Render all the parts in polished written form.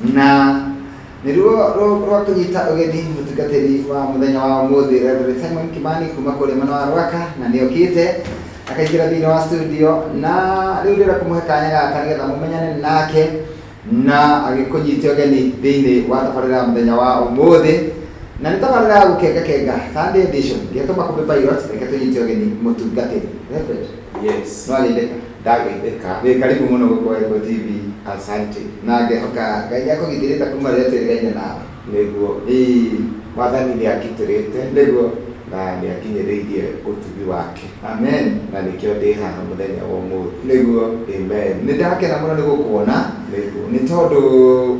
na nĩruo kũnyita ũgeni mũtungatĩri wa mũthenya wa ũmũthĩ Reverend Simon Kimani kuma kũrĩa mwena wa Rwaka, na nĩokĩte akaingĩra thĩinĩ wa studio, na rĩu ndĩrenda kũmũhe kanya gaka nĩgetha mũmenyane nake na agĩkũnyite ũgeni thĩinĩ wa tabarĩra ya mũthenya wa ũmũthĩ, na nĩ tabarĩra ya gũkengakenga Sunday edition ngĩtũma kũmbe pilot reke tũnyite ũgeni mũtungatĩri Reverend. Yes. No agĩtheka Ndagĩtheka. Nĩ karibu mũno gũkũ Ego TV. Asante. Na ngĩhoka Ngai akũgitĩrĩte kuma rĩrĩa twĩrĩgaine nawe. Nĩguo. Mwathani nĩagitĩrĩte. Nĩguo. Na nĩakinyĩrĩirie ũtugi wake. Amen. Na nĩkĩo ndĩ haha mũthenya wa ũmũthĩ. Nĩguo. Amen. Nĩndakena mũno nĩ gũkuona. Nĩguo. Nĩ tondũ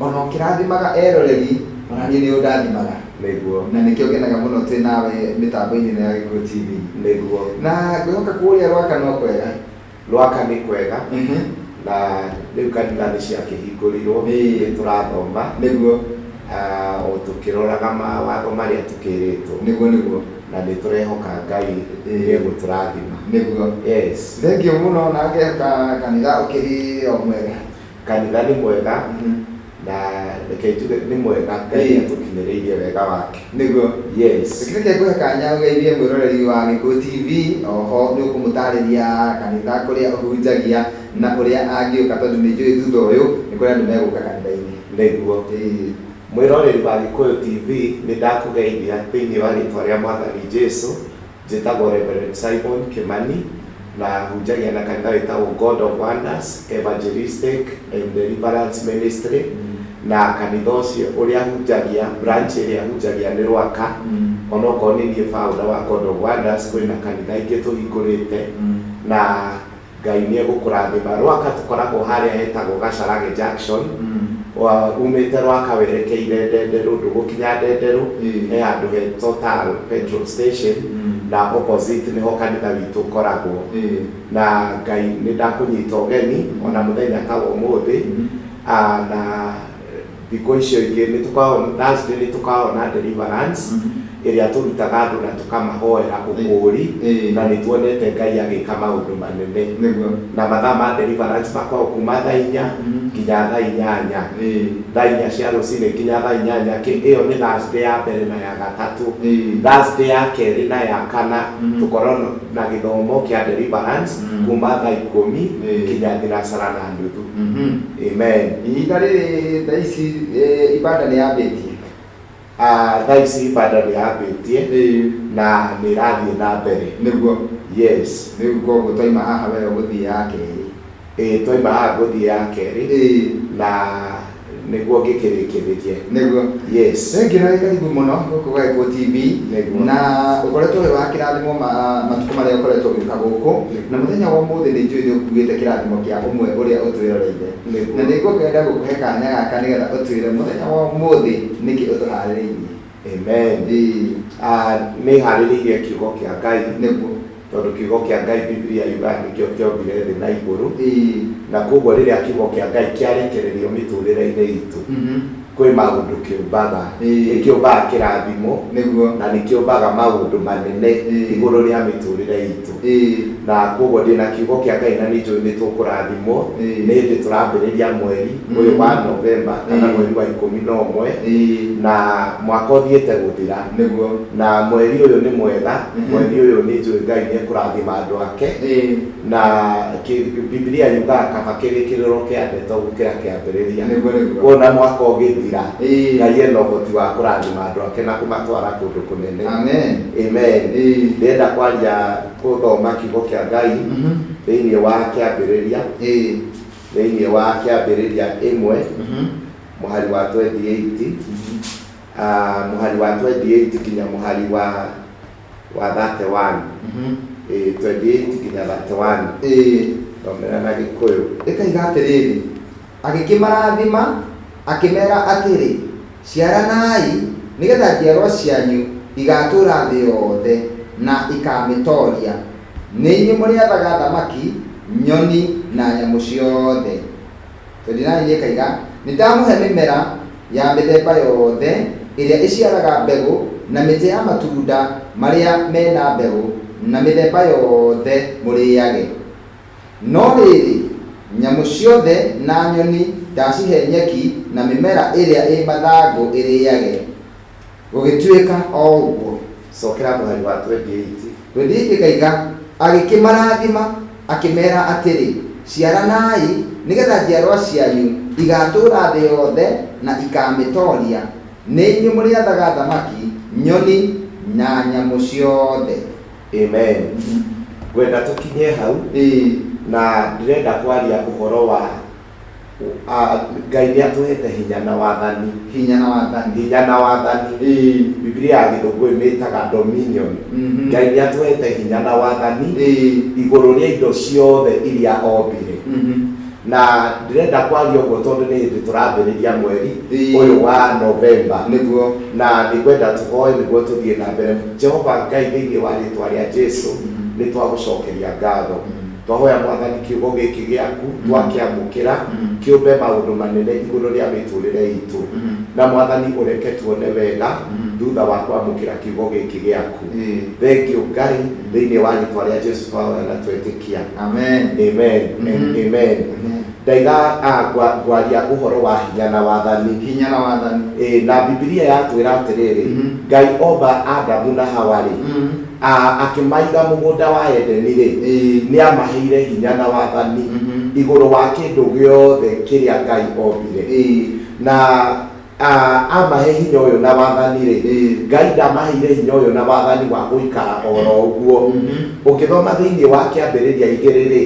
ona ũkĩrathimaga eroreri ona niĩ nĩ ũndathimaga. Nĩguo. Na nĩkĩo ngenaga mũno twĩ nawe mĩtambo-inĩ ya Ego TV. Nĩguo. Na ngĩhoka kũrĩa Rwaka no kwega. Rwaka nĩ kwega. Na rĩu kanitha nĩ ciakĩhingũrirwo. Nĩtũrathoma. Nĩguo. O tũkĩroraga mawatho marĩa tũkĩrĩtwo. Nĩguo. Na nĩtũrehoka Ngai nĩegũtũrathima. Nĩguo. Yes. Thengiũ mũno na ngĩhoka kanitha ũkĩrĩ o mwega. Kanitha nĩ mwega. Na reke tuge nĩ mwega, Ngai atũkinyĩrĩirie wega wake. Nĩguo. Yes. Reke ngũhe kanya ũgeithie mwĩroreri wa Gĩkũyũ TV, oho nĩ ũkũmũtarĩria kanitha kũrĩa ũhunjagia na ũrĩa angĩũka, tondũ nĩ njũĩ thutha ũyũ nĩ kũrĩ andũ megũka kanitha-inĩ. Nĩguo. Mwĩroreri wa Gĩkũyũ TV nĩ ndakũgeithia thĩinĩ wa rĩĩtwa rĩa Mwathani Jesũ. Njĩtagwo Reverend Simon Kimani na hunjagia na kanitha wĩtagwo God of Wonders Evangelistic and Deliverance Ministry. Na kanitha ũcio ũrĩa hunjagia, branch ĩrĩa hunjagia nĩ Rwaka. Onokorwo nĩ niĩ founder wa God of Wonders, kwĩna kanitha ingĩ tũhingũrĩte. Na Ngai nĩegũkũrathima. Rwaka tũkoragwo harĩa hetagwo Gacarage Junction. Umĩte Rwaka werekeire Ndenderũ, ndũgũkinya Ndenderũ, he handũ he Total petrol station, na opposite nĩho kanitha witũ ũkoragwo. Na Ngai nĩ ndakũnyita ũgeni ona mũthenya ta ũmũthĩ. Na thikũ icio ingĩ Thursday nĩtũkoragwo na deliverance ĩrĩa tũrutaga andũ na tũkamahoera ũkũũri, na nĩtuonete Ngai agĩka maũndũ manene. Na mathaa ma deliverance makoragwo kuma thaa 4 nginya thaa 8. Thaa 4 cia rũcinĩ nginya thaa 8. Ĩyo nĩ Thursday ya mbere na ya gatatũ. Thursday ya kerĩ na ya kana tũkorwo na gĩthomo kĩa deliverance kuma thaa 10 nginya thinacara na nuthu. Amen. Ihinda rĩrĩ thaa ici ibada nĩ yambĩtie. Thaa ici ibada nĩ yambĩtie na nĩ ĩrathiĩ na mbere. Nĩguo. Yes. Rĩu koguo twaima haha wega gũthiĩ ya kerĩ. Twaima haha gũthiĩ ya kerĩ. Na nĩguo ngĩkĩrĩkĩrĩrie. Nĩguo. Yes. Thengiũ na karibu mũno gũkũ gwa Ego TV. Na ũkoretwo wĩ wa kĩrathimo matukũ marĩa ũkoretwo ũgĩũka gũkũ, na mũthenya wa ũmũthĩ nĩ njũĩ nĩ ũkuĩte kĩrathimo kĩa ũmwe ũrĩa ũtwĩroreire. Na nĩngũkĩenda gũkũhe kanya gaka nĩgetha ũtwĩre mũthenya wa ũmũthĩ nĩkĩ ũtũharĩrĩirie. Amen. Nĩ harĩrĩirie kiugo kĩa Ngai. Nĩguo. Tondũ kiugo kĩa Ngai Biblia yugaga nĩkĩo kĩombire thĩ na igũrũ. Na koguo rĩrĩa kiugo kĩa Ngai kĩarekererio mĩtũrĩre-inĩ itũ, kwĩ maũndũ kĩũmbaga. Nĩkĩũmbaga kĩrathimo na nĩkĩũmbaga maũndũ manene igũrũ rĩa mĩtũrĩre itũ. Na koguo ndĩna kiugo kĩa Ngai na nĩnjũĩ nĩtũkũrathimwo nĩ hĩndĩ tũrambĩrĩria mweri ũyũ wa Novemba kana mweri wa 11 na mwaka ũthiĩte gũthira. Na mweri ũyũ nĩ mwega, mweri ũyũ nĩnjũĩ Ngai nĩekũrathima andũ ake. Na Biblia yugaga kaba kĩrĩkĩrĩro kĩa ndeto gũkĩra kĩambĩrĩria. Wona mwaka ũgĩthira, Ngai ena ũhoti wa kũrathima andũ ake na kũmatwara kũndũ kũnene. Amen. Ndĩrenda kwaria gũthoma kiugo kĩa Ngai thĩinĩ wa kĩambĩrĩria, thĩinĩ wa kĩambĩrĩria 1 mũhari wa 28, mũhari wa 28 nginya mũhari wa 31. 28 nginya 31. Thomera na Gĩkũyũ. Ĩkaiga atĩrĩrĩ, agĩkĩmarathima akĩmera atĩrĩ, ciaranai nĩgetha njiarwa cianyu igatũũra thĩ yothe na ikamĩtooria. Nĩ inyuĩ mũrĩathaga thamaki, nyoni na nyamũ ciothe. 29 ĩkaiga, nĩndamũhe mĩmera ya mĩthemba yothe ĩrĩa ĩciaraga mbegũ na mĩtĩ ya matunda marĩa mena mbegũ na mĩthemba yothe mũrĩage. No rĩrĩ nyamũ ciothe na nyoni ndacihe nyeki na mĩmera ĩrĩa ĩ mathangũ ĩrĩage. Gũgĩtuĩka o ũguo. Cokera mũhari wa 28. Ĩkaiga agĩkĩmarathima akĩmera atĩrĩ, ciaranai nĩgetha njiarwa cianyu igatũũra thĩ yothe na ikamĩtooria. Nĩ inyuĩ mũrĩathaga thamaki, nyoni na nyamũ ciothe. Amen. Gwenda tũkinye hau na ndĩrenda kwaria ũhoro wa Ngai nĩatũhete hinya na wathani. Hinya na wathani. Biblia ya Gĩthũngũ ĩmĩtaga dominion. Ngai nĩatũhete hinya na wathani igũrũ rĩa indo ciothe iria ombire. Na ndĩrenda kwaria ũguo tondũ nĩ hĩndĩ tũrambĩrĩria mweri ũyũ wa November. Nĩguo. Na nĩngwenda tũhoe nĩguo tũthiĩ na mbere. Jehova Ngai thĩinĩ wa rĩĩtwa rĩa Jesũ nĩ twagũcokeria ngatho. Twahoya Mwathani kiugo gĩkĩ gĩaku twakĩamũkĩra kĩũmbe maũndũ manene igũrũ rĩa mĩtũrĩre itũ. Na Mwathani ũreke tuone wega thutha wa kwamũkĩra kiugo gĩkĩ gĩaku. Thengiũ Ngai thĩinĩ wa rĩĩtwa rĩa Jesũ twahoya na twetĩkia. Amen. Amen. Amen. Ndaiga ngwaria ũhoro wa hinya na wathani. Hinya na wathani. Na Biblia yatwĩra atĩrĩrĩ, Ngai omba Adamu na Hawa-rĩ, akĩmaiga mũgũnda wa Edeni-rĩ, nĩamaheire hinya na wathani igũrũ wa kĩndũ gĩothe kĩrĩa Ngai ombire. Na amahe hinya ũyũ na wathani-rĩ, Ngai ndamaheire hinya ũyũ na wathani wa gũikara oro ũguo. Ũkĩthoma thĩinĩ wa kĩambĩrĩria 2-rĩ,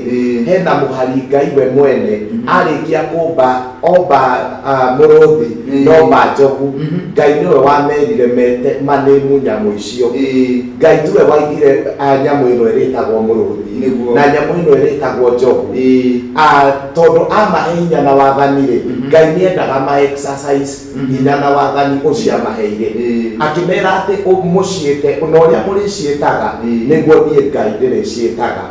hena mũhari Ngai we mwene arĩkia omba mũrũthi nomba njogu. Ngai nĩwe wamerire manĩmu nyamũ icio. Ngai tiwe waigire nyamũ ĩno ĩrĩtagwo mũrũthi na nyamũ ĩno ĩrĩtagwo njogu. Tondũ amahe hinya na wathani-rĩ, Ngai nĩendaga ma exercise hinya na wathani ũcio amaheire. Akĩmera atĩ mũciĩte na ũrĩa mũrĩciĩtaga nĩguo niĩ Ngai ndĩrĩciĩtaga.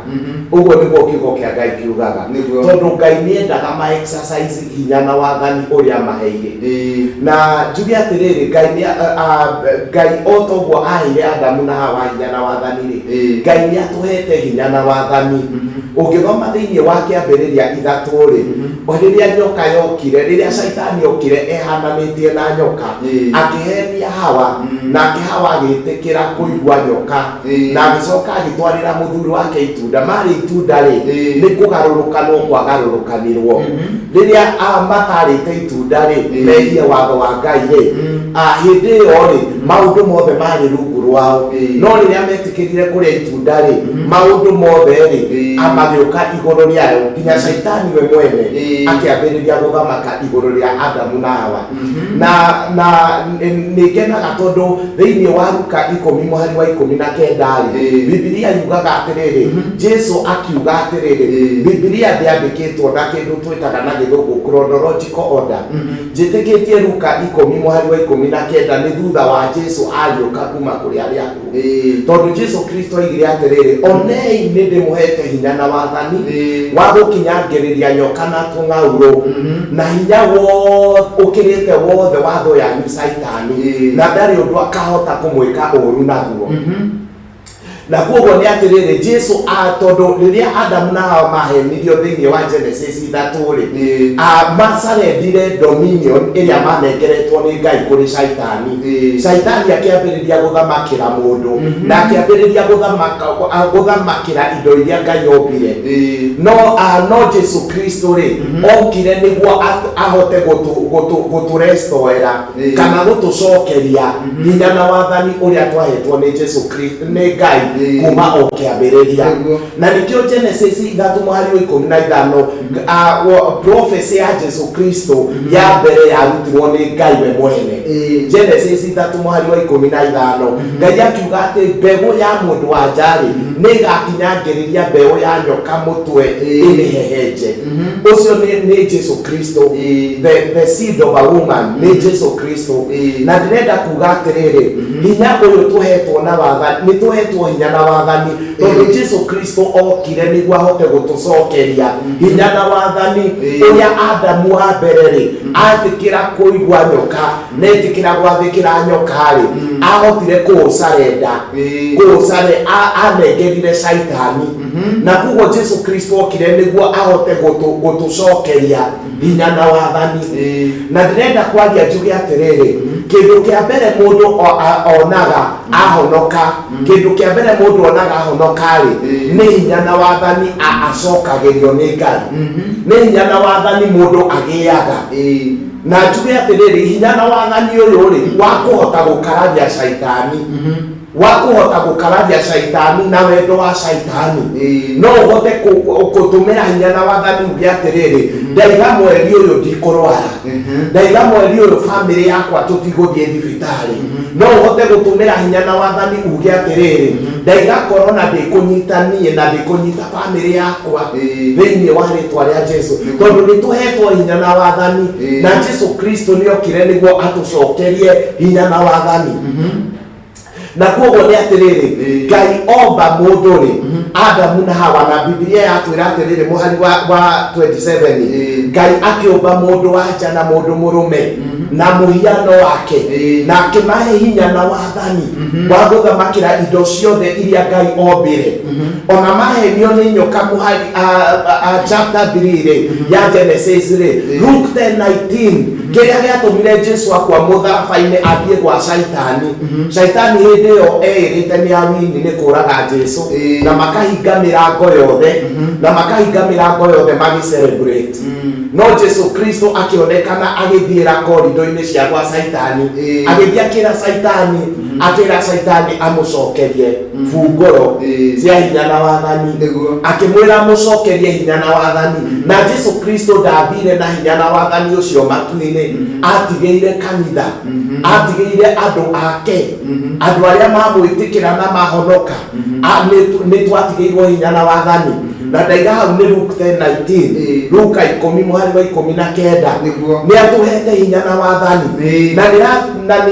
Ũguo nĩguo kiugo kĩa Ngai kiugaga. Tondũ Ngai nĩendaga ma exercise hinya na wathani ũrĩa amaheire. Na njuge atĩrĩrĩ, Ngai o toguo aheire Adamu na Hawa hinya na wathani-rĩ, Ngai nĩatũhete hinya na wathani. Ũngĩthoma thĩinĩ wa kĩambĩrĩria 3-rĩ, rĩrĩa nyoka yokire, rĩrĩa Shaitani okire ehananĩtie na nyoka, akĩhenia Hawa, nake Hawa agĩtĩkĩra kũigua nyoka, na agĩcoka agĩtwarĩra mũthuri wake itunda. Marĩ itunda-rĩ, nĩ kũgarũrũka no kwagarũrũkanĩrwo. Rĩrĩa matarĩte itunda-rĩ, mehie watho wa Ngai-rĩ, hĩndĩ ĩyo-rĩ, maũndũ mothe marĩ rungu rwao. No rĩrĩa metĩkĩrire kũrĩa itunda-rĩ, maũndũ mothe-rĩ, magĩũka igũrũ rĩayo, nginya Shaitani we mwene akĩambĩrĩria gũthamaka igũrũ rĩa Adamu na Hawa. Na nĩngenaga tondũ thĩinĩ wa Luka 10:19-rĩ, Biblia yugaga atĩrĩrĩ, Jesũ akiuga atĩrĩrĩ, Biblia ndĩandĩkĩtwo na kĩndũ twĩtaga na Gĩthũngũ chronological order. Njĩtĩkĩtie Luka 10:19 nĩ thutha wa Jesũ ariũka kuma kũrĩ arĩa akuũ. Tondũ Jesũ Kristo oigire atĩrĩrĩ, onei nĩ ndĩmũhete hinya na wathani wa gũkinyangĩrĩria nyoka na tũng'aurũ na hinya ũkĩrĩte wothe wa thũ yanyu Shaitani, na ndarĩ ũndũ akahota kũmwĩka ũũru naguo. Na kuoguo nĩ atĩrĩrĩ, Jesũ tondũ rĩrĩa Adamu na Hawa mahenirio thĩinĩ wa Genesis 3-rĩ, macarendire dominion ĩrĩa manengeretwo nĩ Ngai kũrĩ Shaitani. Shaitani akĩambĩrĩria gũthamakĩra mũndũ na akĩambĩrĩria gũthamakĩra indo iria Ngai ombire. No Jesũ Kristo-rĩ, okire nĩguo ahote gũtũrestoera kana gũtũcokeria hinya na wathani ũrĩa twahetwo nĩ Jesũ Kristo nĩ Ngai kuma o kĩambĩrĩria. Na nĩkĩo Genesis 3:15 prophecy ya Jesũ Kristo ya mbere yarutirwo nĩ Ngai we mwene. Genesis 3:15 Ngai akiuga atĩ mbegũ ya mũndũ wa nja-rĩ nĩ ĩgakinyangĩrĩria mbeũ ya nyoka mũtwe ĩmĩhehenje. Ũcio nĩ Jesũ Kristo, the seed of a woman nĩ Jesũ Kristo. Na ndĩrenda kuga atĩrĩrĩ, hinya ũyũ tũhetwo na wathani, nĩ tũhetwo hinya na wathani tondũ Jesũ Kristo okire nĩguo ahote gũtũcokeria hinya na wathani ũrĩa Adamu wa mbere-rĩ atĩkĩra kũigua nyoka na etĩkĩra gwathĩkĩra nyoka-rĩ ahotire kũũcarenda anengerio tũtiendire caitani na kuguo Jesu Kristo okire niguo ahote gutucokeria hinya na wathani na ndirenda kwaria njuge atiriri kindu kia mbere mundu onaga ahonoka kindu kia mbere mundu onaga ahonoka ni hinya na wathani acokagirio ni Ngai ni hinya na wathani mundu agiaga na njuge atiriri hinya na wathani uyu ri wa kuhota gukararia caitani wakuhota gukararia caitani na wendo wa caitani no uhote kutumira hinya na wathani ugia atiriri ndaiga mweri uyu ndikurwara ndaiga mweri uyu family yakwa tutiguthie thibitari no uhote gutumira hinya na wathani ugia atiriri ndaiga corona ndikunyitanie na ndikunyita family yakwa thiini wa ritwa ria Jesu tondu nituhetwo hinya na wathani na Jesu Kristo niokire niguo atucokerie hinya na wathani na kuoguo ni atiriri Ngai omba mundu ri Adamu na Hawa na Biblia yatwira atiriri muhari wa 27 Ngai akiomba mundu wanja na mundu murume na muhiano wake na akimahe hinya na wathani wa guthamakira indo ciothe iria Ngai ombire ona mahenio ni nyoka muhari chapter 3 ya Genesis Luke 10:19 kiria giatumire Jesu akwa mutharabaini athie gwa caitani caitani hindi yo erite ni awini ni kuraga Jesu na makahinga mirango yothe na makahinga mirango yothe magi celebrate no Jesu Kristo akionekana agithiira korido-ini cia gwa caitani agithia kira caitani amucokerie funguro cia hinya na wathani akimwira amucokerie hinya na wathani na Jesu Kristo ndathire na hinya na wathani ucio matu-ini atigeire kanitha atigeire andu ake andu aria mamwitikira na mahonoka ni twatigeirwo hinya na wathani na ndaiga hau ni Luke 10:19 Luka 10 muhari wa 19 ni atuhete hinya na wathani na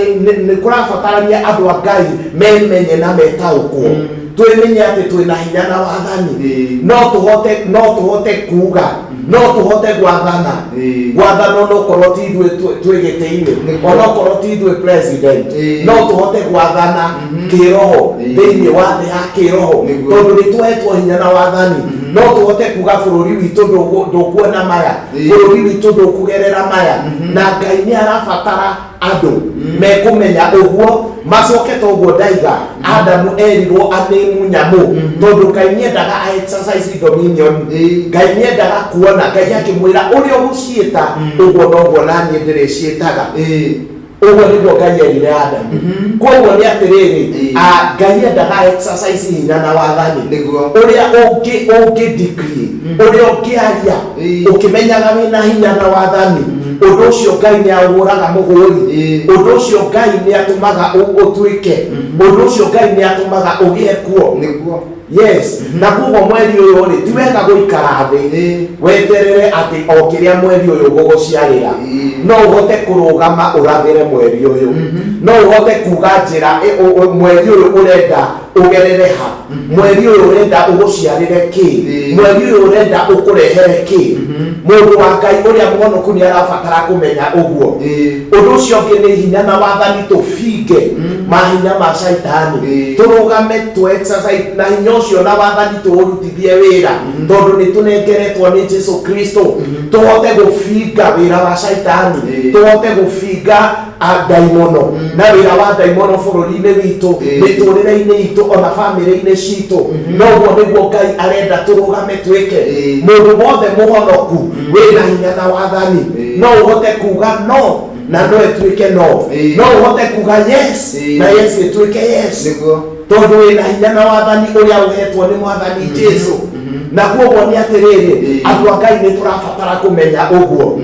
ni kurabatarania andu a Ngai memenye na metaukwo twimenye ati twina hinya na wathani no tuhote kuga no tuhote gwathana no korwo ti ithuĩ twĩgĩtĩ-inĩ ona korwo ti ithuĩ president no tuhote gwathana kĩroho thĩinĩ wa thĩ ya kĩroho tondũ nĩ tuhetwo hinya na wathani no tuhote kuga bũrũri witũ ndũkuona maya bũrũri witũ ndũkũgerera maya na Ngai nĩ arabatara andũ mekumenya ũguo macoke toguo ndaiga Adamu erirwo anĩmu nyamu tondu Ngai nĩendaga exercise dominion Ngai nĩendaga kuona Ngai akĩmwĩra ũrĩa ũgũciĩta ũguo noguo naniĩ ndĩrĩciĩtaga ũguo nĩguo Ngai erire Adamu koguo nĩ atĩrĩrĩ Ngai endaga exercise hinya na wathani ũrĩa ũngĩ decree ũrĩa ũngĩaria ũkĩmenyaga wĩna hinya na wathani undu ucio Ngai ni awuraga muhuri undu ucio Ngai ni atumaga utuike undu ucio Ngai ni atumaga ugie kuo niguo yes na kugo mweri uyu ri ti wega guikara thi weterere ati okiria mweri uyu guguciarira no uhote kurugama urathire mweri uyu no uhote kuga njira mweri uyu urenda ugerere ha mweri uyu urenda uguciarire ki mweri uyu urenda ukurehere ki mundu wa Ngai uria mwonoku ni arabatara kumenya uguo undu ucio ngi ni hinya na wathani tubinge mahinya ma caitani turugame tu exercise na hinya ucio na wathani tuurutithie wira tondu ni tunengeretwo ni Jesu Kristo tuhote gubinga wira wa caitani tuhote gubinga daimono na wira wa daimono bururi-ini witu miturire-ini itu ona family-ini citu noguo niguo Ngai arenda turugame twike mundu wothe muhonoku wina hinya na wathani no uhote kuga no na no etuike no uhote kuga yes na yes etuike yes tondu wina hinya na wathani uria uhetwo ni mwathani Jesu na kuoguo ni atiriri andu a Ngai ni turabatara kumenya uguo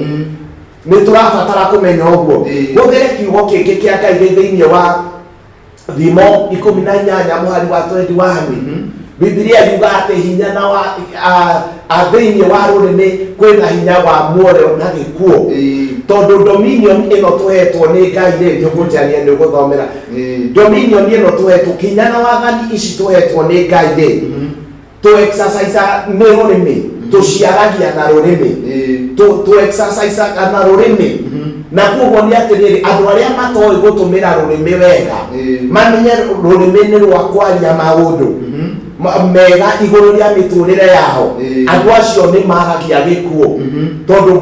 ni turabatara kumenya uguo gugire kiugo kingi kia Ngai thiini wa Thimo 18 muhari wa 21 Biblia yuga ati hinya na wa thiini wa rurimi kwina hinya wa muoyo na gikuo tondu dominion ino tuhetwo ni Ngai ri ngujaria ni guthomera dominion ino tuhetwo hinya na wathani ici tuhetwo ni Ngai ri tu exercise ni rurimi tuciaragia na rurimi tu exercise na rurimi na kuoguo ni atiriri andu aria matoi gutumira rurimi wega mamenye rurimi ni rwa kwaria maundu mega iguru ria miturire yao andu acio ni magagia gikuo tondu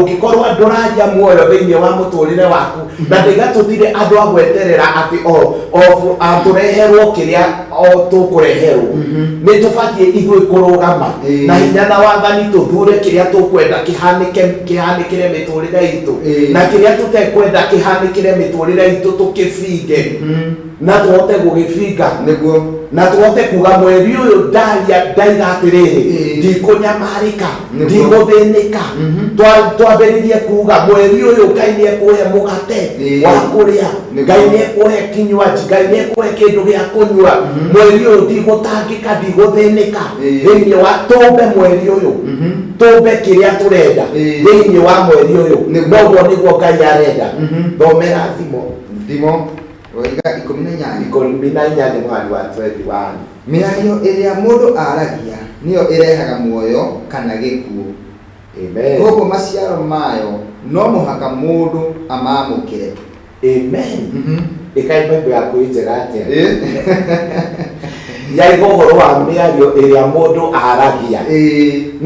ngikorwo nduraria muoyo thiini wa muturire waku na ndigatutire andu agweterera ati o atureherwo kiria tukureherwo ni tubatie igwe kurugama na hinya na wathani tuthure kiria tukwenda kihanikire miturire itu na kiria tutekwenda kihanikire miturire itu tukibinge na tuhote gugibinga niguo na tuhote kuga mweri uyu ndaiga atiriri ndikunyamarika ndiguthinika twambiririe kuga mweri uyu Ngai ni ekuhe mugate wa kuria Ngai ni ekuhe kinywaji Ngai ni ekuhe kindu gia kunywa mweri uyu ndigutangika ndiguthinika thiini wa tumbe mweri uyu tumbe kiria turenda thiini wa mweri uyu noguo niguo Ngai arenda thomera thimo Waiga 18 mwari wa 21 mĩario ĩrĩa mũndũ aragia nĩyo ĩrehaga muoyo kana gĩkuũ. Amen. Koguo maciaro mayo no mũhaka mũndũ amamũkĩre. Amen. Ikai Bible yaku njega atĩa? Yaiga ũhoro wa mĩario ĩrĩa mũndũ aragia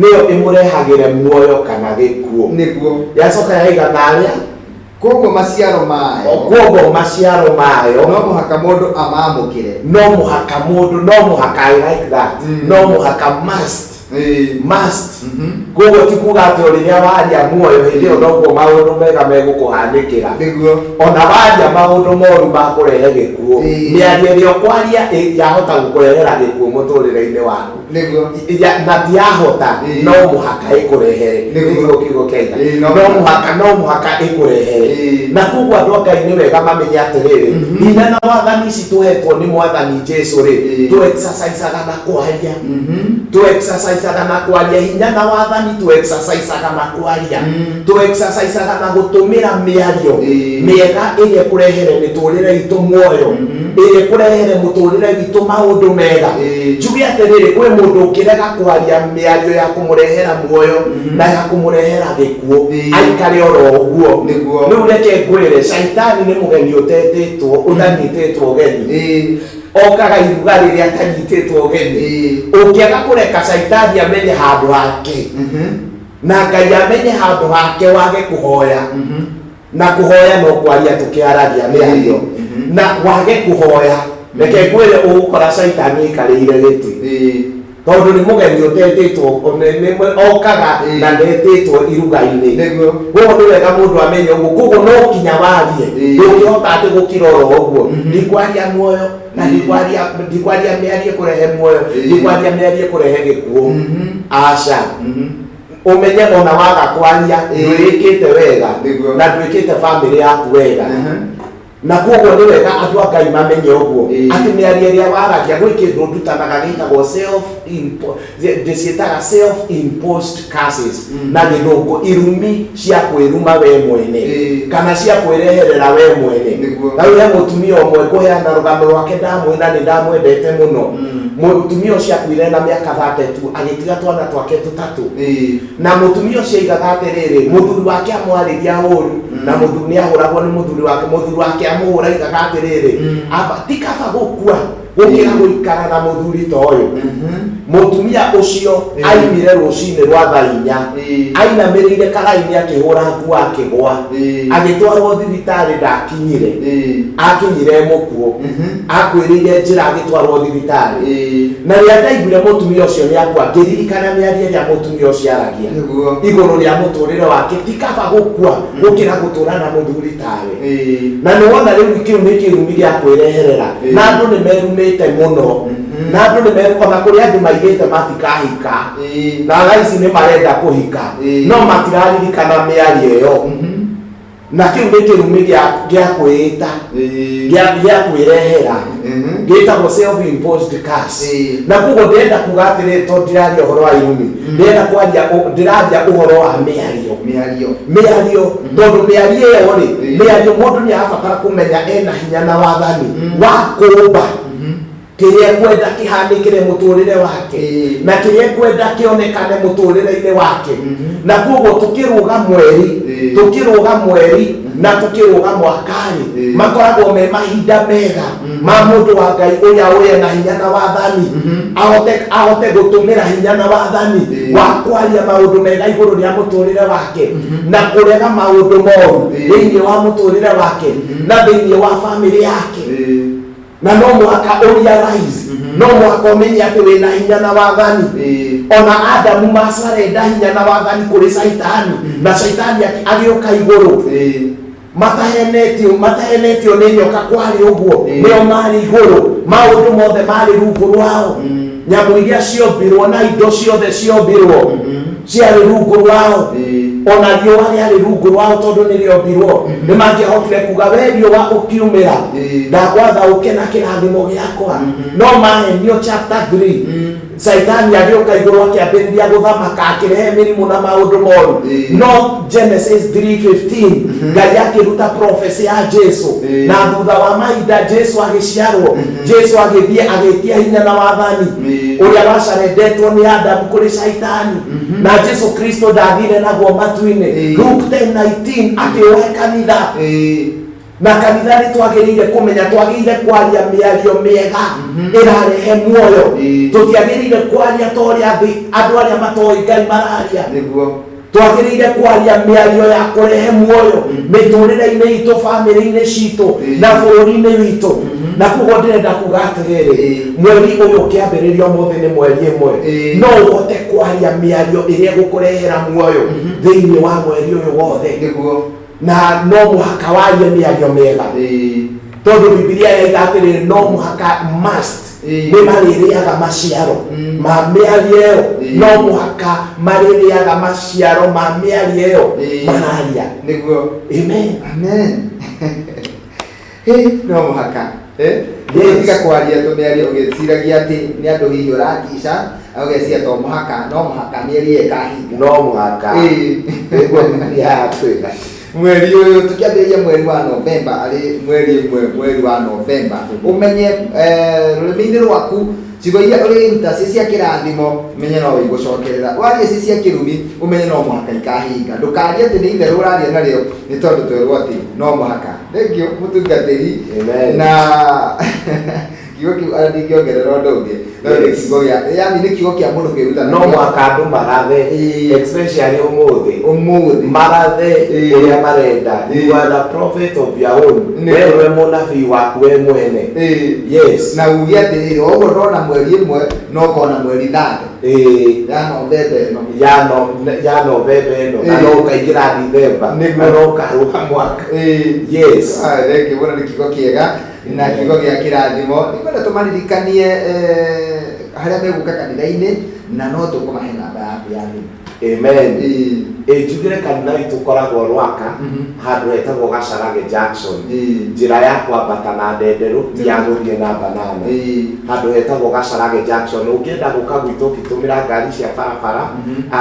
nĩyo ĩmũrehagĩre muoyo kana gĩkuũ. Nĩguo yacoka yaiga narĩa koguo maciaro mayo no mũhaka mũndũ amamũkĩre. No mũhaka I like that. No mũhaka must koguo ti kuga atĩ rĩrĩa waria muoyo hĩndĩ ĩyo noguo maũndũ mega megũkũhanĩkĩra ona waria maũndũ moru makũrehe gĩkuũ. Mĩario ĩrĩa ũkwaria yahota gũkũrehera gĩkuũ mũtũrĩre-inĩ waku na ti yahota no mũhaka ĩkũrehere nĩguo kiugo Kenya no mũhaka ĩkũrehere na koguo andũ a Ngai nĩ wega mamenye atĩrĩrĩ hinya na wathani ici tũhetwo nĩ mwathani Jesũ rĩ tũ exercisaga na kwaria exercisaga na kwaria hinya na wathani exercisaga na kwaria exercisaga na gutumira mĩario mĩega ĩrĩa kũrehere mĩtũrĩre itũ muoyo ĩrĩa kũrehere mũtũrĩre witũ maũndũ mega. Njuge atĩrĩrĩ kwĩ mũndũ ũkĩrega kwaria mĩario ya kũmũrehera muoyo na ya kũmũrehera gĩkuũ aikare oro ũguo. Rĩu reke ngwĩre caitani nĩ mũgeni ũtanyitĩtwo ũgeni okaga iruga rĩrĩa atanyitĩtwo ũgeni. Ũngĩaga kũreka caitani amenye handũ hake na Ngai amenye handũ hake wage kũhoya na kũhoya no kwaria tũkĩaragia mĩario na wage kũhoya reke ngwĩre ũgũkora caitani aikarĩire gĩtĩ tondu ni mugeni utetitwo okaga na ndetitwo iruga-ini. Guo ni wega mundu amenye uguo koguo no kinya warie ndungihota ati gukirora uguo ndikwaria muoyo na ndikwaria mĩario kurehe muoyo ndikwaria mĩario kurehe gĩkuũ aca umenye ona waga kwaria ndwĩkĩte wega na ndwĩkĩte family yaku wega na koguo ni wega andu a Ngai mamenye uguo ati mĩario ĩrĩa waragia gwĩ kĩndũ ndutanaga gĩtagwo self imposed curses na gĩthũngũ irumi cia kwĩruma we mwene kana cia kwĩreherera we mwene. Na rĩu he mũtumia ũmwe kũheana rũgano rwake ndamwĩna nĩ ndamwendete mũno. Mũtumia ũcio akuire na mĩaka 32 agĩtiga twana twake tũtatũ na mũtumia ũcio aigaga atĩrĩrĩ mũthuri wake amwarĩria ũru na mũthuri nĩ ahũragwo nĩ mũthuri wake amũhũra aigaga atĩrĩrĩ tikaba gũkua gũkĩra gũikara na mũthuri ta ũyũ. Mũtumia ũcio aimire rũcinĩ rwa thaa 4 ainamĩrĩire karaini akĩhũra nguo akĩgwa agĩtwarwo thibitarĩ akinyire mũkuũ akwĩrĩire njĩra agĩtwarwo thibitarĩ na rĩrĩa ndaiguire mũtumia ũcio nĩ akua ngĩririkana mĩario ĩrĩa mũtumia ũcio aragia igũrũ rĩa mũtũrĩre wake tikaba gũkua gũkĩra gũtũra na mũthuri tawe. Na nĩ wona rĩu kĩu nĩ kĩrumi gĩa kwĩreherera na andũ nĩ merumĩte mũno na andũ nĩ merukona kũrĩa andũ maigĩte matikahika na raici nĩ marenda kũhika no matiraririkana mĩario ĩyo na kĩu nĩ kĩrumi gĩa kwĩĩta gĩa kwĩrehera gĩtagwo self imposed curse. Na koguo ndĩrenda kuga atĩrĩrĩ tondũ ndĩraria ũhoro wa irumi ndĩraria ũhoro wa mĩario tondũ mĩario ĩyo rĩ mĩario mũndũ nĩ arabatara kũmenya ena hinya na wathani wa kũũmba kĩrĩa kwenda kĩhanĩkĩre mũtũrĩre wake na kĩrĩa kwenda kĩonekane mũtũrĩre-inĩ wake. Na koguo tũkĩrũga mweri na tukiruga mwakari makoragwo me mahinda mega ma mundu wa Ngai uria na hinya na wathani ahote gutumira hinya na wathani wa kwaria maundu mega iguru ria muturire wake na kurega maundu moru thiini wa muturire wake na thiini wa family yake na no mwaka realize no mwaka umenye ati wina hinya na wathani ona Adamu masarenda hinya na wathani kuri Saitani na Saitani agioka iguru matahenetio ni nyoka kwari uguo nio mari iguru maundu mothe mari rungu rwao nyamu iria ciombirwo na indo ciothe ciombirwo ciarĩ rungu rwao ona riũa rĩarĩ rungu rwao tondũ nĩ rĩombirwo nĩ mangĩahotire kuga we riũa ũkiumĩra ndagwatha ũke na kĩrathimo gĩakwa no mahenio chapter 3 Saitani agĩũka igũrũ akĩambĩrĩria gũthamaka akĩrehe mĩrimũ na maũndũ moru no Genesis 3:15 Ngai akĩruta prophecy ya Jesu na thutha wa mahinda Jesu agĩciarwo Jesu agĩthiĩ agĩtia hinya na wathani ũrĩa wacarendetwo nĩ Adamu kũrĩ Saitani na Jesu Kristo ndathire naguo matu-inĩ Luke 10:19 akĩohe kanitha na kanitha nĩ twagĩrĩire kũmenya twagĩrĩire kwaria mĩario mĩega ĩrarehe muoyo tũtiagĩrĩire kwaria ta ũrĩa andũ arĩa matoĩ Ngai mararia twagĩrĩire kwaria mĩario ya kũrehe muoyo mĩtũrĩre-inĩ itũ famĩlĩ-inĩ citũ na bũrũri-inĩ witũ na kugo ndĩrenda kuga atĩrĩrĩ mweri ũyũ ũkĩambĩrĩria ũmũthĩ nĩ mweri ĩmwe no ũhote kwaria mĩario ĩrĩa gũkũrehera muoyo thĩinĩ wa mweri ũyũ wothe na no mũhaka warie mĩario mĩega tondũ Biblia yaiga atĩrĩrĩ no mũhaka must nĩ marĩrĩaga maciaro ma mĩario ĩyo no mũhaka marĩrĩaga maciaro ma mĩario ĩyo mararia nĩguo amen no mũhaka tiga kwaria tũmĩario ũgĩciragia atĩ nĩ andũ hihi ũrakica ũgeciria to mũhaka no mũhaka mĩario ĩkahinga no mũhaka nĩguo Biblia yatwĩra mweri ũyũ tũkĩambĩrĩria mweri wa November arĩ mweri wa November umenye rũrĩmĩ-inĩ rwaku ciugo iria ũrĩruta ci cia kĩrathimo menye no igũcokerera waria ci cia kĩrumi umenye no mũhaka ikahinga ndũkarie atĩ nĩ itherũ ũraria narĩo nĩ tondũ twerwo atĩ no mũhaka thengio mũtungatĩri na kiugo kĩu ndingĩongerera ũndũ ũngĩ no nĩ kiugo gĩa yani nĩ kiugo kĩa mũndũ kĩruta no mwaka andũ marathe especially ũmũthĩ marathe ũrĩa marenda you are the prophet of your own wewe mũnabii waku we mwene yes na uge atĩrĩrĩ ũguo ndona mweri ĩmwe no kona mweri thate ya November ĩno na no ũkaingĩra December na no ũkaruga mwaka yes thengio mũno nĩ kiugo kĩega na kiugo gĩa kĩrathimo nĩkwenda tũmaririkanie harĩa megũka kanitha-inĩ na no tũkũmahe namba yaku ya thimũ amen njugire kanitha witũ ũkoragwo Rwaka handũ hetagwo Gacarage Junction njĩra ya kwambata na ndenderũ ya gũthiĩ namba 8 handũ hetagwo Gacarage Junction ũngĩenda gũka gwitũ ũkĩtũmĩra ngari cia barabara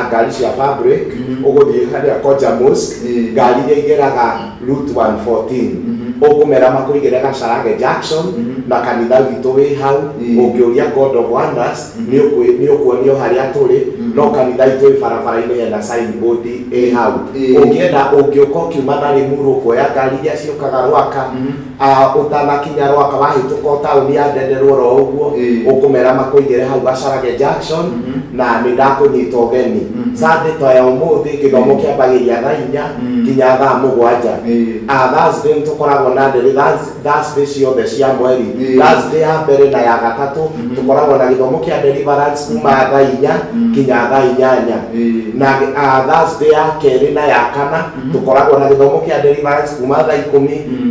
ngari cia public ũgũthiĩ harĩa Koja Mosque ngari iria igeraga Route 114 ũkũmera makũigĩre Gacarage Junction na kanitha witũ wĩ hau ũngĩũria God of Wonders nĩ ũkuonio harĩa tũrĩ no kanitha itũ wĩ barabara-inĩ hena signboard ĩ hau ũngĩenda ũngĩũka ũkiuma na Limuru kuoya ngari iria ciũkaga Rwaka ũtanakinya Rwaka wahĩtũka taũni ya ndenderũ oro ũguo ũkũmera makũigĩre hau Gacarage Junction na nĩ ndakũnyita ũgeni Sunday ta ya ũmũthĩ gĩthomo kĩambagĩria thaa 4 nginya thaa 7 Thursday tũkoragwo na nderi Thursday ciothe cia mweri Thursday ya mbere na ya gatatũ tũkoragwo na gĩthomo kĩa deliverance kuma thaa 4 nginya thaa 8 na Thursday ya kerĩ na ya kana tũkoragwo na gĩthomo kĩa deliverance kuma thaa 10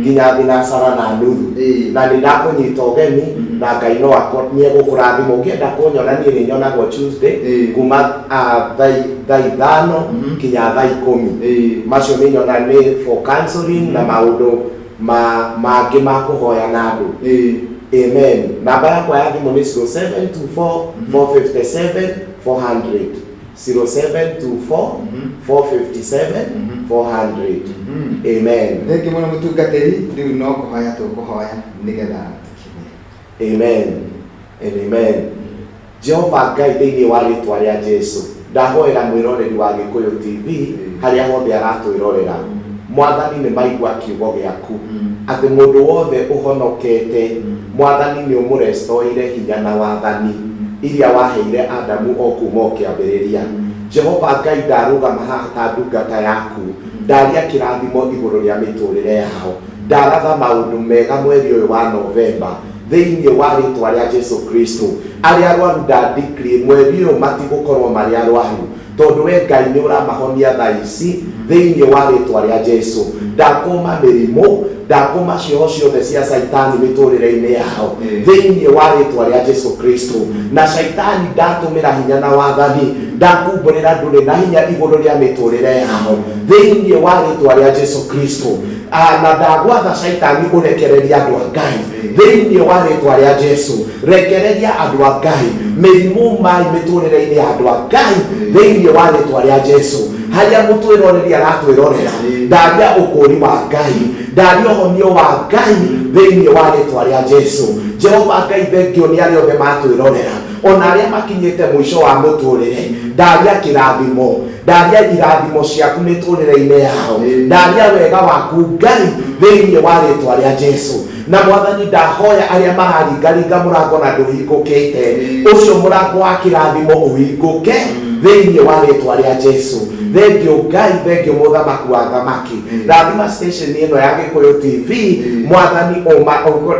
nginya thinacara na nuthu na nĩ ndakũnyita ũgeni na Ngai no nĩegũkũrathima ũngĩenda kũnyona niĩ nĩ nyonagwo Tuesday kuma thaa 5 nginya thaa 10 macio nĩ nyona nĩ for counseling na maũndũ mangĩ ma kũhoya na andũ amen namba yakwa ya thimũ nĩ 0724 457 400 0724 457 400 amen thengio mũno mũtungatĩri rĩu no kũhoya tũkũhoya nĩgetha amen amen Jehova Ngai thĩinĩ wa rĩtwa rĩa Jesu ndahoera mwĩroreri wa Gĩkũyũ TV harĩa hothe aratwĩrorera Mwathani nĩ maigua kiugo gĩaku atĩ mũndũ wothe ũhonokete Mwathani nĩ ũmũrestoire hinya na wathani iria waheire Adamu o kuma kĩambĩrĩria. Jehova Ngai ndarũgama haha ta ndungata yaku ndaria kĩrathimo igũrũ rĩa mĩtũrĩre yao, ndaratha maũndũ mega mweri ũyũ wa Novemba thĩinĩ wa rĩtwa rĩa Jesu Kristo. Arĩa arwaru ndandikrie mweri ũyũ matigũkorwo marĩ arwaru tondũ we Ngai nĩ ũramahonia thaa ici thĩinĩ wa rĩtwa rĩa Jesu. Ndakũma mĩrimũ, ndakũma cioho ciothe cia Saitani mĩtũrĩre-inĩ yao thĩinĩ wa rĩtwa rĩa Jesu Kristo. Na Saitani ndatũmĩra hinya na wathani, ndakumbũrĩra ndũrĩ na hinya igũrũ rĩa mĩtũrĩre yao thĩinĩ wa rĩtwa rĩa Jesu Kristo. Na ndagwatha Saitani ũrekereria andũ a Ngai thĩinĩ wa rĩtwa rĩa Jesu. Rekereria andũ a Ngai mĩrimũ mai mĩtũrĩre-inĩ ya andũ a Ngai thĩinĩ wa rĩtwa rĩa Jesu. Harĩa mũtwĩroreria aratwĩrorera ndaria ũkũri wa Ngai, ndaria ũhonio wa Ngai thĩinĩ wa rĩtwa rĩa Jesu. Jehova Ngai thengio nĩ arĩa othe matwĩrorera, ona arĩa makinyĩte mũico wa mũtũrĩre, ndaria kĩrathimo, ndaria irathimo ciaku mĩtũrĩre-inĩ yao, ndaria wega waku Ngai thĩinĩ wa rĩtwa rĩa Jesu. Na Mwathani ndahoya arĩa mararingaringa mũrango na ndũhingũkĩte, ũcio mũrango wa kĩrathimo ũhingũke thĩinĩ wa rĩtwa rĩa Jesu. Thengio Ngai, thengio mũthamaki wa thamaki. Rathima station ĩno ya Gĩkũyũ TV, Mwathani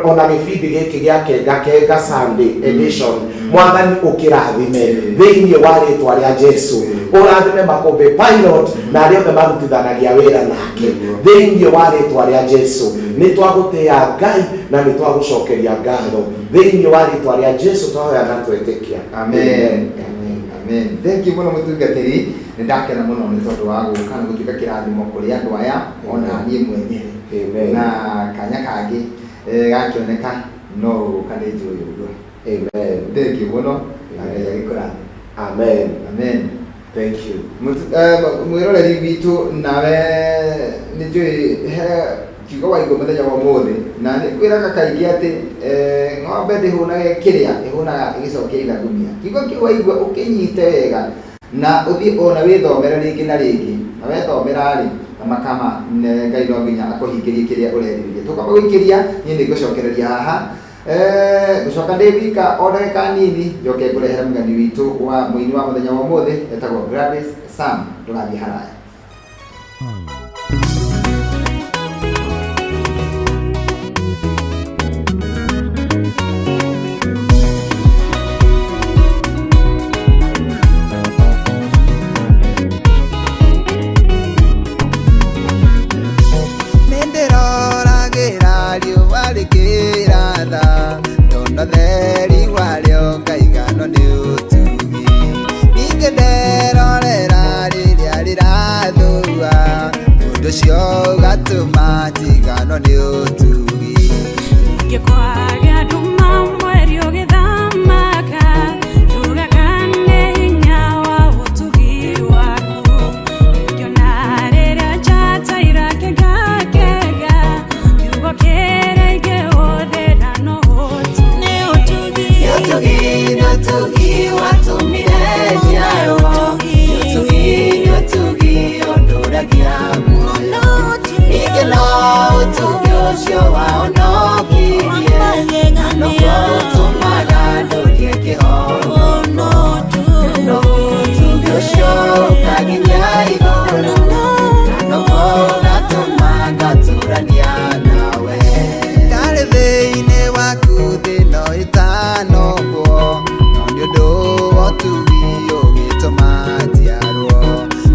ona gĩbindi gĩkĩ gĩa Kenga Sunday edition, Mwathani ũkĩrathime thĩinĩ wa rĩtwa rĩa Jesu. Ũrathime Makombe Pilot na arĩa othe marutithanagia wĩra nake thĩinĩ wa rĩtwa rĩa Jesu. Nĩ twagũtĩĩa Ngai na nĩ twagũcokeria ngatho thĩinĩ wa rĩtwa rĩa Jesu twahoya na twetĩkia. Amen. Amen. Thank you muno mũtungatĩri, nĩ ndakena mũno nĩ tondũ wa gũka na gũtuĩka kĩrathimo kũrĩ andũ aya ona niĩ mwenyewe. Amen. Na kanya kangĩ gakĩoneka no gũka nĩ njũĩ ũguo. Amen. Thank you mũno. Ngai agĩkũrathime. Amen. Amen. Thank you. Mwĩroreri witũ nawe nĩ njũĩ kiugo waigua mũthenya wa ũmũthĩ, na nĩ kwĩraga kaingĩ atĩ ng'ombe ndĩhũnaga kĩrĩa ĩhũnaga ĩgĩcokia ithagumia. Kiugo kĩu waigua ũkĩnyite wega na ũthiĩ ona wĩthomere rĩngĩ na rĩngĩ, na wethomera-rĩ na makama Ngai no nginya akũhingĩrie kĩrĩa ũrerirĩria. Tũkamba gũikĩria niĩ nĩ ngũcokereria haha gũcoka ndĩ wika o ndagĩka nini njoke ngũrehere mũgeni witũ wa mũini wa mũthenya wa ũmũthĩ etagwo Gladys Sam. Ndũgathiĩ haraya. Theri warĩo ngaigano nĩ ũtugi, ningĩ nderorera rĩrĩa rĩrathũa, ũndũ ũcio ũgatũma ndigano nĩ ũtugi. Ningĩ kwagĩa nduma mweri ũgĩthamaka, njugaga nĩ hinya wa ũtugi waku. Ngĩona rĩrĩa njataira kĩngakĩnga, kiugo kĩrĩa ingĩhũthĩra no Yotugi watumire njiarwa, yotugi ũndũragia muoyo, ningĩ no ũtugi ũcio wahonokirie, na noguo ũtũmaga ndũrie kĩhono, no ũtugi ũcio ũkagiria igũrũ, na noguo ũgatũma ngatũrania nawe. Ndarĩ thĩinĩ waku thĩno ĩtanogwo, no nĩ ũndũ wa ũtugi ũgĩtũma njiarwo,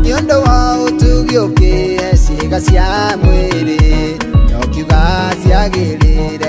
nĩ ũndũ wa ũtugi ũkĩhe ciĩga cia mwĩrĩ, no kiuga ciagĩrĩre